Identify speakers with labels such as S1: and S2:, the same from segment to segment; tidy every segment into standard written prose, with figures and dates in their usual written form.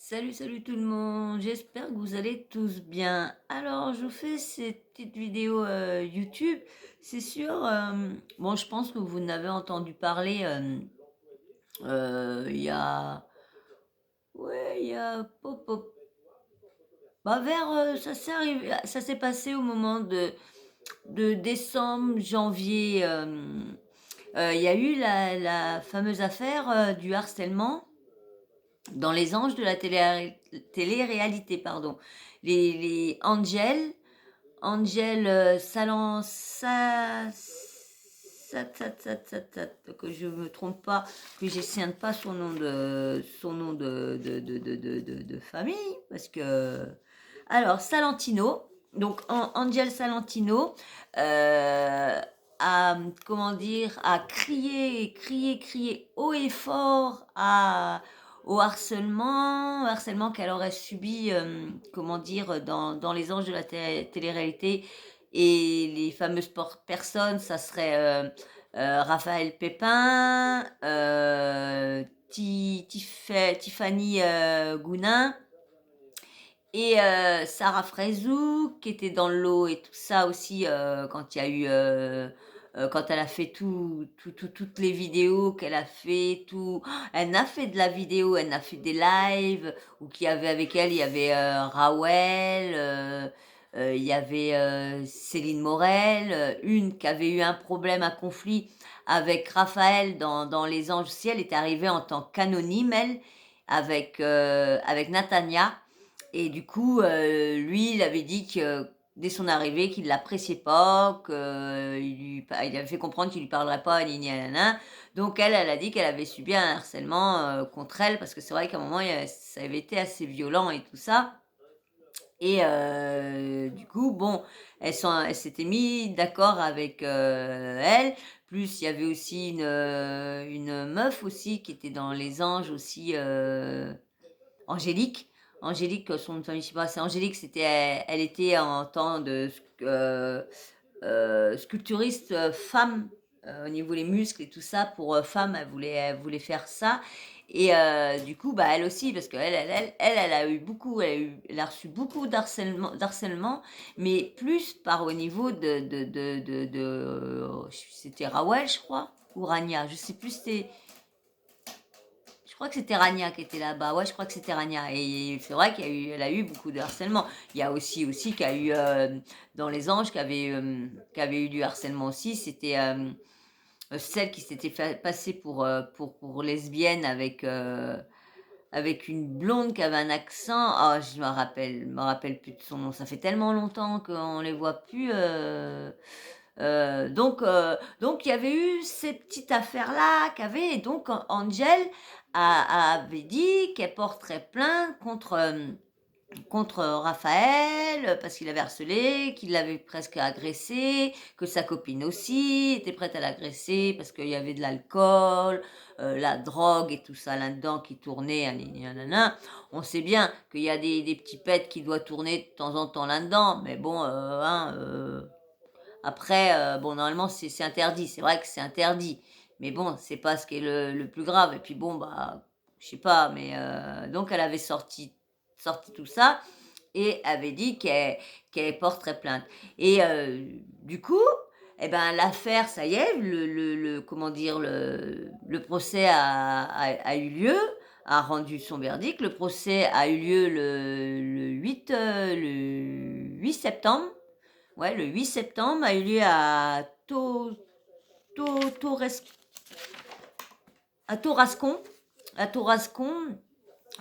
S1: Salut tout le monde, j'espère que vous allez tous bien. Alors, je vous fais cette petite vidéo YouTube. C'est sûr, bon, je pense que vous en avez entendu parler il y a, ouais, il y a, pop, pop, bah, vers, ça s'est arrivé, ça s'est passé au moment de décembre, janvier. Il y a eu la fameuse affaire du harcèlement dans les anges de la télé-réalité, pardon. Les Angel, Salan que je me trompe pas, que j'essienne pas son nom de famille, parce que alors Salentino, donc Angel Salentino, a comment dire, a crié haut et fort au harcèlement qu'elle aurait subi, comment dire, dans Les Anges de la télé-réalité. Et les fameuses personnes, ça serait Raphaël Pépin, Tiffany Gounin et Sarah Fraisou, qui était dans le lot et tout ça aussi, quand il y a eu, quand elle a fait toutes les vidéos qu'elle a fait, tout. Elle a fait de la vidéo, elle a fait des lives, ou qui avait avec elle, il y avait Rawel, il y avait Céline Morel, une qui avait eu un problème, un conflit avec Raphaël dans Les Anges aussi. Elle était arrivée en tant qu'anonyme, elle, avec Natania. Et du coup, lui, il avait dit que dès son arrivée, qu'il l'appréciait pas, il avait fait comprendre qu'il lui parlerait pas, ni nanana. Donc elle a dit qu'elle avait subi un harcèlement contre elle, parce que c'est vrai qu'à un moment, ça avait été assez violent et tout ça. Et du coup, bon, elles s'étaient mis d'accord avec elle. Plus il y avait aussi une meuf aussi qui était dans Les Anges aussi. Angélique. Angélique, son nom de famille, je sais pas, c'est Angélique, elle était en tant de sculpturiste femme, au niveau des muscles et tout ça, pour femme, elle voulait faire ça. Et du coup, bah, elle aussi, parce qu'elle elle a eu beaucoup, elle a reçu beaucoup d'harcèlement, mais plus par au niveau c'était Rawel, je crois, ou Rania, je sais plus, je crois que c'était Rania qui était là-bas. Ouais, je crois que c'était Rania. Et c'est vrai elle a eu beaucoup de harcèlement. Il y a aussi qu'il y a eu dans Les Anges qui avait eu du harcèlement aussi. C'était celle qui s'était fait passer pour lesbienne avec une blonde qui avait un accent. Oh, me rappelle plus de son nom. Ça fait tellement longtemps qu'on les voit plus. Donc il y avait eu ces petites affaires-là qu'avait, et donc Angel avait dit qu'elle porterait plainte contre Raphaël, parce qu'il avait harcelé, qu'il l'avait presque agressé, que sa copine aussi était prête à l'agresser parce qu'il y avait de l'alcool, la drogue et tout ça là-dedans qui tournait, nanana. On sait bien qu'il y a des petits pets qui doivent tourner de temps en temps là-dedans, mais bon, après, bon, normalement, c'est interdit. C'est vrai que c'est interdit. Mais bon, c'est pas ce qui est le plus grave. Et puis bon, bah, je sais pas, mais donc elle avait sorti tout ça et avait dit qu'elle porterait plainte. Et du coup, eh ben, l'affaire, ça y est, comment dire, le procès a eu lieu, a rendu son verdict. Le procès a eu lieu le 8 septembre. Ouais, le 8 septembre a eu lieu Torres- à Torascon, à Torascon,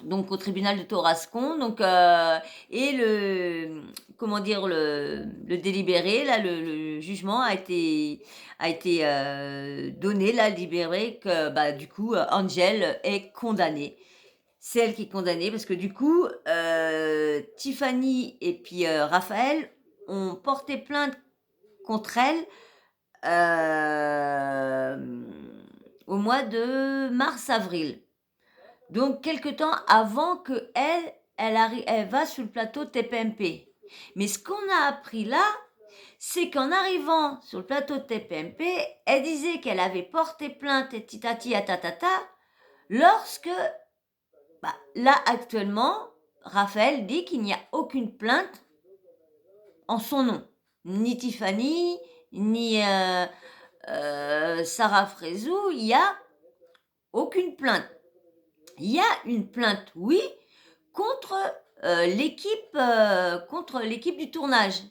S1: donc au tribunal de Torascon. Donc, et comment dire, le délibéré, là, le jugement a été donné, là, libéré, que bah, du coup, Angel est condamnée. C'est elle qui est condamnée parce que du coup, Tiffany et puis Raphaël ont porté plainte contre elle au mois de mars-avril. Donc, quelque temps avant que elle va sur le plateau de TPMP. Mais ce qu'on a appris là, c'est qu'en arrivant sur le plateau de TPMP, elle disait qu'elle avait porté plainte et titati à tatata lorsque Bah, là, actuellement, Raphaël dit qu'il n'y a aucune plainte en son nom. Ni Tiffany, ni Sarah Frézou, il y a aucune plainte. Il y a une plainte, oui, contre contre l'équipe du tournage,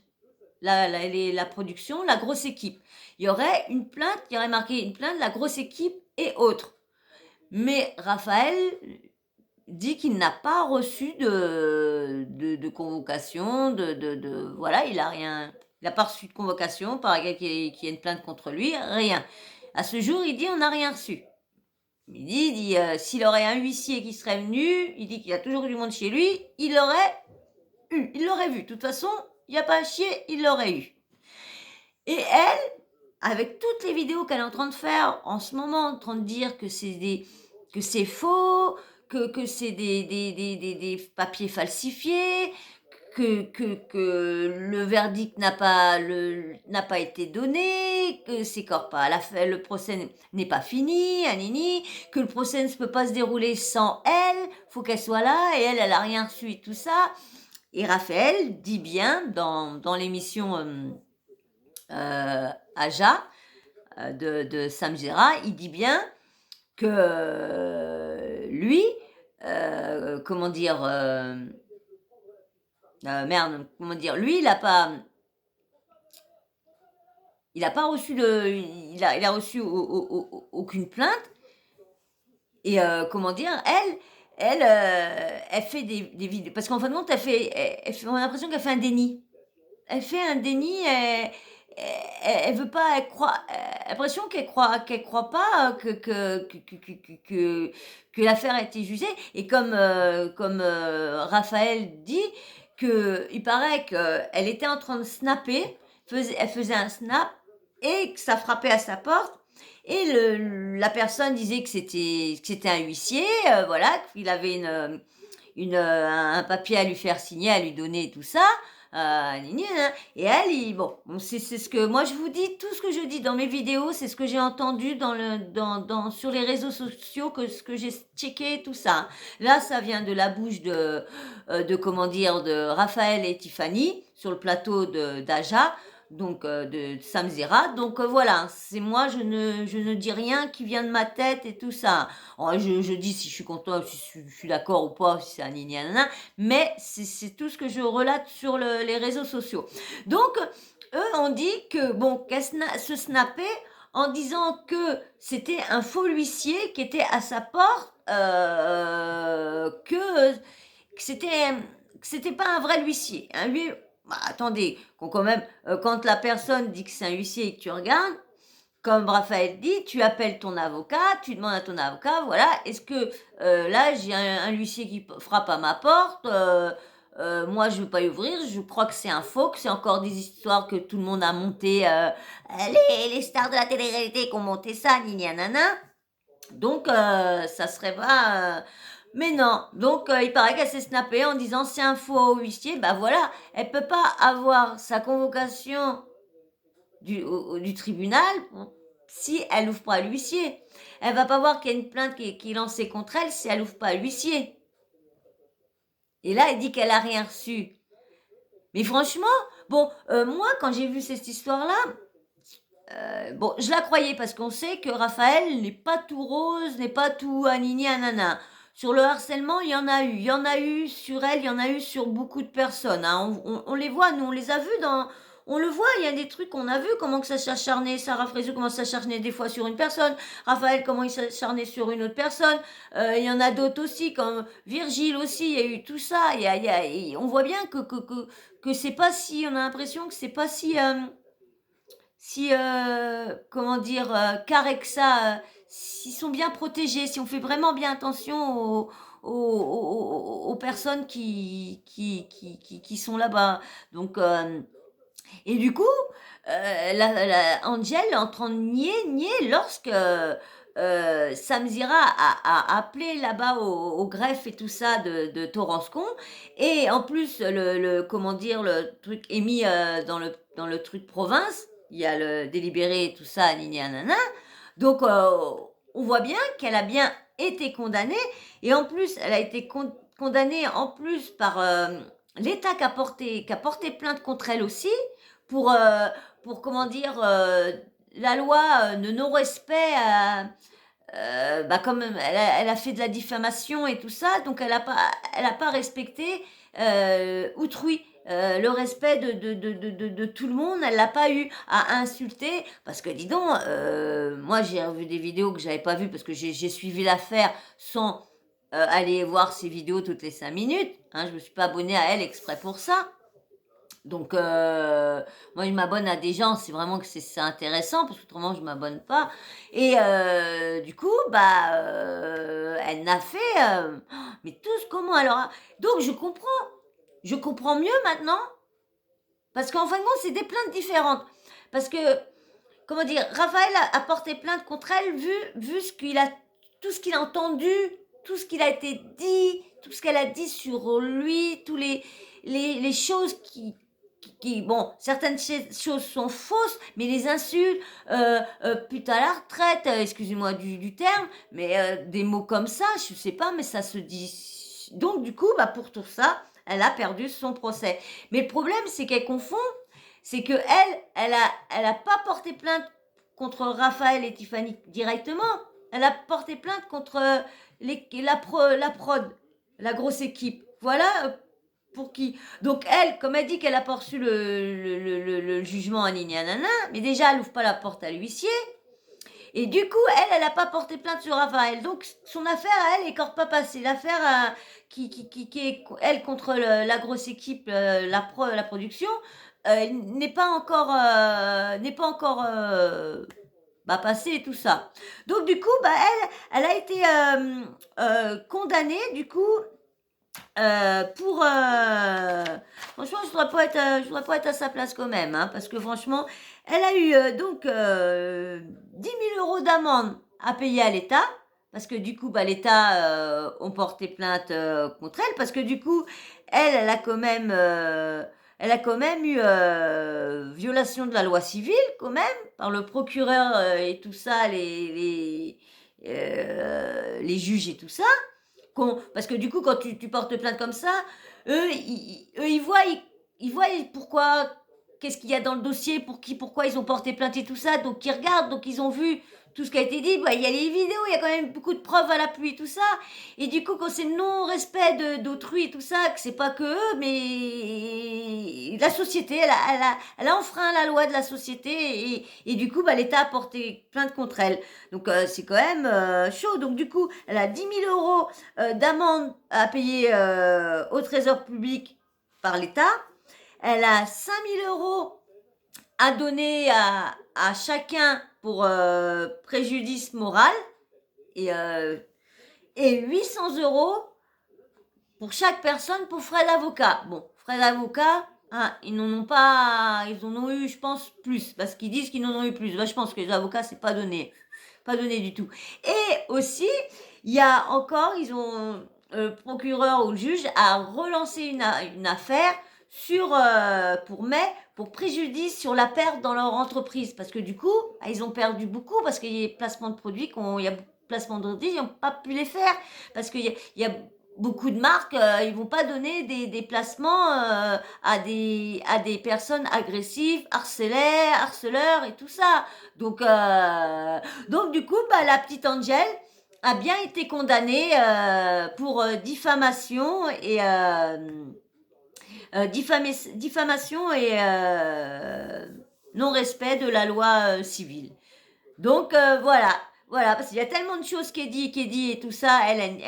S1: la production, la grosse équipe. Il y aurait une plainte, il y aurait marqué une plainte, la grosse équipe et autres. Mais Raphaël dit qu'il n'a pas reçu de convocation, voilà, il n'a pas reçu de convocation par laquelle qu'il y ait une plainte contre lui, rien. À ce jour, il dit on n'a rien reçu. Il dit s'il aurait un huissier qui serait venu, il dit qu'il y a toujours du monde chez lui, il l'aurait eu, il l'aurait vu. De toute façon, il n'y a pas à chier, il l'aurait eu. Et elle, avec toutes les vidéos qu'elle est en train de faire en ce moment, en train de dire que c'est faux, que c'est des papiers falsifiés, que le verdict n'a pas été donné, que c'est pas le procès n'est pas fini, anini, que le procès ne peut pas se dérouler sans elle, faut qu'elle soit là, et elle a rien reçu et tout ça. Et Raphaël dit bien dans l'émission Aja de Samzera, il dit bien que lui, comment dire, merde, comment dire, lui, il a pas reçu il a reçu aucune plainte. Et comment dire, elle fait des vidéos, parce qu'en fin de compte, on a l'impression qu'elle fait un déni. Elle fait un déni, elle veut pas, l'impression qu'elle croit pas que l'affaire a été jugée. Et comme Raphaël dit que il paraît qu'elle était en train de snapper, elle faisait un snap et que ça frappait à sa porte. Et la personne disait que c'était un huissier, voilà, qu'il avait un papier à lui faire signer, à lui donner, tout ça. Et elle, bon, c'est ce que moi je vous dis, tout ce que je dis dans mes vidéos, c'est ce que j'ai entendu sur les réseaux sociaux, ce que j'ai checké, tout ça. Là, ça vient de la bouche comment dire, de Raphaël et Tiffany sur le plateau d'Aja, donc de Samzera. Donc voilà, c'est moi, je ne dis rien qui vient de ma tête et tout ça. Alors, je dis si je suis content, si je suis d'accord ou pas, si c'est un nana, mais c'est tout ce que je relate sur les réseaux sociaux. Donc, eux ont dit que, bon, qu'elle se snappait en disant que c'était un faux huissier qui était à sa porte, que c'était pas un vrai huissier. Bah, attendez, quand même, quand la personne dit que c'est un huissier et que tu regardes, comme Raphaël dit, tu appelles ton avocat, tu demandes à ton avocat, voilà, est-ce que là, j'ai un huissier qui frappe à ma porte, moi, je ne veux pas y ouvrir, je crois que c'est un faux, que c'est encore des histoires que tout le monde a montées, les stars de la télé-réalité qui ont monté ça, nana. Donc, ça serait pas... Mais non, donc il paraît qu'elle s'est snappée en disant c'est un faux huissier, bah voilà, elle peut pas avoir sa convocation du tribunal si elle ouvre pas à l'huissier. Elle va pas voir qu'il y a une plainte qui est lancée contre elle si elle ouvre pas à l'huissier. Et là, elle dit qu'elle a rien reçu. Mais franchement, bon, moi, quand j'ai vu cette histoire-là, bon, je la croyais parce qu'on sait que Raphaël n'est pas tout rose, n'est pas tout anini anana. Sur le harcèlement, il y en a eu. Il y en a eu sur elle, il y en a eu sur beaucoup de personnes. Hein. On les voit, nous, on les a vus on le voit, il y a des trucs qu'on a vus, comment que ça s'acharnait, Sarah Frézou, comment ça s'acharnait des fois sur une personne, Raphaël, comment il s'acharnait sur une autre personne, il y en a d'autres aussi, comme Virgile aussi, il y a eu tout ça, on voit bien que c'est pas si, on a l'impression que c'est pas si comment dire, carré que ça, s'ils sont bien protégés, si on fait vraiment bien attention aux personnes qui sont là-bas. Donc, et du coup, Angel est en train de nier lorsque Samzira a appelé là-bas au greffe et tout ça de Torrascon. Et en plus, comment dire, le truc est mis dans le truc province. Il y a le délibéré et tout ça, nini, nanana. Donc, on voit bien qu'elle a bien été condamnée, et en plus, elle a été condamnée en plus par l'État qui a porté plainte contre elle aussi, pour, comment dire, la loi de non-respect, bah comme elle a fait de la diffamation et tout ça, donc elle a pas respecté autrui. Le respect de tout le monde, elle l'a pas eu à insulter, parce que dis donc, moi j'ai revu des vidéos que j'avais pas vues parce que j'ai suivi l'affaire sans aller voir ses vidéos toutes les 5 minutes, hein, je me suis pas abonnée à elle exprès pour ça. Donc, moi, je m'abonne à des gens, c'est vraiment que c'est intéressant, parce qu'autrement, je m'abonne pas. Et du coup, bah, elle n'a fait, mais tous comment alors, hein. Donc, je comprends mieux maintenant, parce qu'en fin de compte, c'est des plaintes différentes. Parce que, comment dire, Raphaël a porté plainte contre elle, vu tout ce qu'il a entendu, tout ce qu'il a été dit, tout ce qu'elle a dit sur lui, tous les choses bon, certaines choses sont fausses, mais les insultes, pute à la retraite, excusez-moi du terme, mais des mots comme ça, je sais pas, mais ça se dit. Donc, du coup, bah, pour tout ça, elle a perdu son procès. Mais le problème, c'est qu'elle confond, c'est que elle a pas porté plainte contre Raphaël et Tiffany directement, elle a porté plainte contre la prod, la grosse équipe. Voilà pour qui. Donc elle, comme elle dit qu'elle a pas reçu le jugement à Nana, mais déjà elle ouvre pas la porte à l'huissier. Et du coup, elle a pas porté plainte sur Raphaël. Donc son affaire à elle est encore pas passée. L'affaire qui est elle contre la grosse équipe, la production, n'est pas encore bah, passée et tout ça. Donc du coup, bah elle a été condamnée du coup. Franchement, je voudrais pas être à sa place quand même, hein, parce que franchement, elle a eu donc 10 000 euros d'amende à payer à l'État, parce que du coup, bah, l'État ont porté plainte contre elle, parce que du coup, elle elle a quand même eu violation de la loi civile, quand même, par le procureur et tout ça, les juges et tout ça. Parce que du coup, quand tu portes plainte comme ça, ils voient pourquoi, qu'est-ce qu'il y a dans le dossier, pourquoi ils ont porté plainte et tout ça. Donc, ils regardent, donc ils ont vu tout ce qui a été dit. Bah, il y a les vidéos, il y a quand même beaucoup de preuves à l'appui et tout ça. Et du coup, quand c'est le non-respect d'autrui et tout ça, que c'est pas que eux, mais la société, elle a enfreint la loi de la société, et du coup, bah, l'État a porté plainte contre elle. Donc, c'est quand même chaud. Donc, du coup, elle a 10 000 euros d'amende à payer au trésor public par l'État. Elle a 5 000 euros à donner à chacun pour préjudice moral, et 800 euros pour chaque personne pour frais d'avocat. Bon, frais d'avocat, hein, ils n'en ont pas, ils en ont eu, je pense, plus, parce qu'ils disent qu'ils n'en ont eu plus. Bah, je pense que les avocats, c'est pas donné du tout. Et aussi, il y a encore, ils ont, le procureur ou le juge a relancé une affaire pour préjudice sur la perte dans leur entreprise, parce que du coup, ils ont perdu beaucoup, parce qu'il y a placement de produits, il y a placement de produits, ils n'ont pas pu les faire, parce qu'il y a beaucoup de marques, ils vont pas donner des placements à des personnes agressives, harceleurs et tout ça. Donc du coup, bah, la petite Angel a bien été condamnée pour diffamation et diffamation et non-respect de la loi civile. Donc voilà, parce qu'il y a tellement de choses qui est dit et tout ça, elle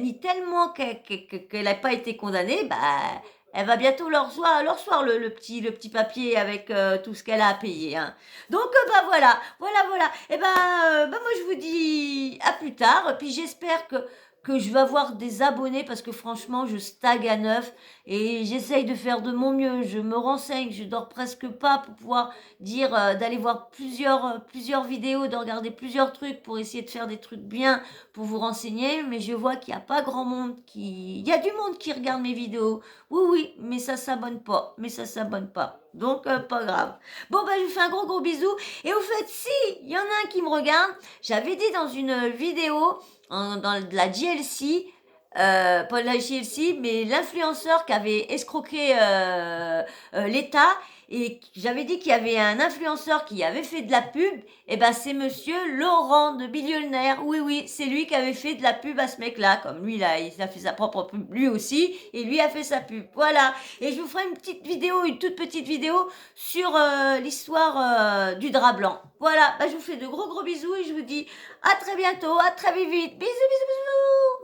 S1: nie tellement qu'elle n'a pas été condamnée, bah elle va bientôt leur soir le petit papier avec tout ce qu'elle a à payer, hein. Donc bah voilà. Et bah moi je vous dis à plus tard, puis j'espère que je vais avoir des abonnés, parce que franchement je stagne à neuf et j'essaye de faire de mon mieux, je me renseigne, je dors presque pas pour pouvoir dire d'aller voir plusieurs vidéos, de regarder plusieurs trucs pour essayer de faire des trucs bien pour vous renseigner, mais je vois qu'il n'y a pas grand monde il y a du monde qui regarde mes vidéos, oui, mais ça s'abonne pas, donc pas grave. Bon, bah je vous fais un gros bisou, et au fait, si il y en a un qui me regarde, j'avais dit dans une vidéo dans de la JLC, pas de la JLC, mais l'influenceur qui avait escroqué l'État et j'avais dit qu'il y avait un influenceur qui avait fait de la pub, et ben c'est monsieur Laurent de Billionnaire. Oui, oui, c'est lui qui avait fait de la pub à ce mec-là. Comme lui, là, il a fait sa propre pub lui aussi, et lui a fait sa pub. Voilà. Et je vous ferai une petite vidéo, une toute petite vidéo sur l'histoire du drap blanc. Voilà, bah, je vous fais de gros bisous et je vous dis à très bientôt, à très vite. Bisous, bisous, bisous.